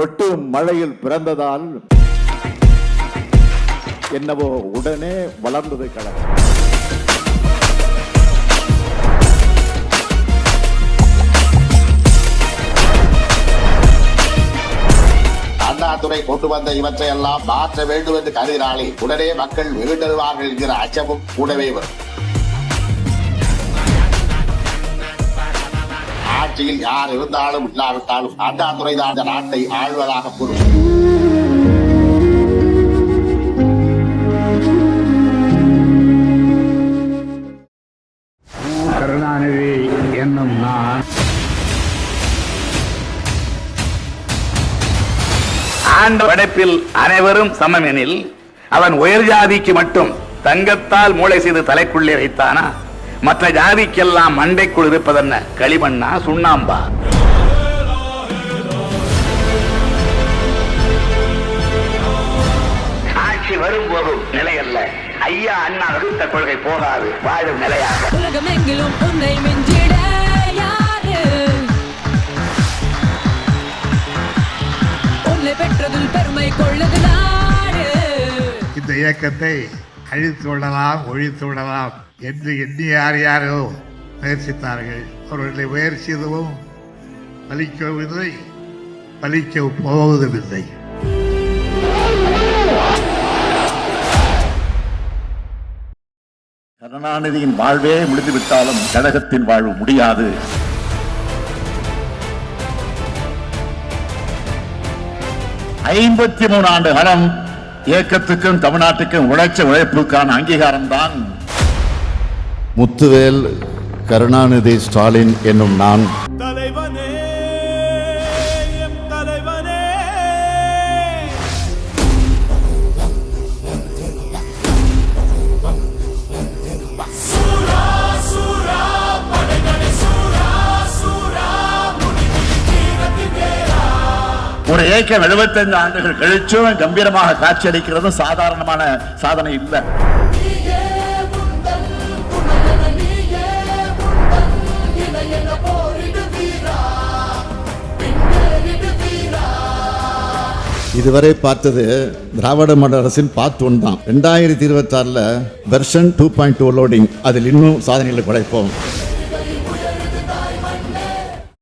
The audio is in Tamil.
கொட்டும் மழையில் பிறந்ததால் என்னவோ உடனே வளர்ந்தது கழகம். அண்ணாதுரை கொண்டு வந்த இவற்றை எல்லாம் மாற்ற வேண்டும் என்று கருதினாலே உடனே மக்கள் மீண்டெழுவார்கள் என்கிற அச்சமும் கூடவே வரும். ஆட்சியில் யார் இருந்தாலும் இல்லாவிட்டாலும் அண்ணாதுரை தான் இந்த நாட்டை ஆழ்வதாக கூறும். கருணாநிதி என்னும் நான் ஆண்ட படைப்பில் அனைவரும் சமமெனில் அவன் உயர் ஜாதிக்கு மட்டும் தங்கத்தால் மூளை செய்து தலைக்குள்ளே வைத்தானா? மற்ற ஜாதிக்கெல்லாம் மண்டைக்குள் இருப்பதென்ன களிமண்ணா சுண்ணாம்பா? ஆட்சி வரும்போதும் நிலையல்ல, ஐயா அண்ணா வகுத்த கொள்கை போகாது, வாழும் நிலையாக. உலகமெங்கிலும் உன்னை மிஞ்சிட யாரு? உன்னை பெற்றதில் பெருமை கொள்ளது நாடு. இந்த இயக்கத்தை அழித்து விடலாம், ஒழித்து விடலாம் என்று எண்ணி யாரோ முயற்சித்தார்கள். அவர்களை முயற்சி எதுவும் பலிக்கவில்லை, பலிக்க போவதுமில்லை. கருணாநிதியின் வாழ்வே முடிந்துவிட்டாலும் கழகத்தின் வாழ்வு முடியாது. ஐம்பத்தி 3 ஆண்டு காலம் இயக்கத்துக்கும் தமிழ்நாட்டுக்கும் உழைச்ச உழைப்புக்கான அங்கீகாரம் தான். முத்துவேல் கருணாநிதி ஸ்டாலின் என்னும் நான் தலைவனே, எம் தலைவனே. சூரா சூரா படைகளே, சூரா சூரா முடிவீரத்தினேரா. ஒரு இயக்கம் 75 ஆண்டுகள் கழிச்சும் கம்பீரமாக காட்சியளிக்கிறது சாதாரணமான சாதனை இல்லை. இதுவரை பார்த்தது திராவிட மாடல் அரசின் பார்ட் 1 தான். 2026 வெர்ஷன் 2.2 லோடிங். அதில் இன்னும் சாதனைகளை படைப்போம்.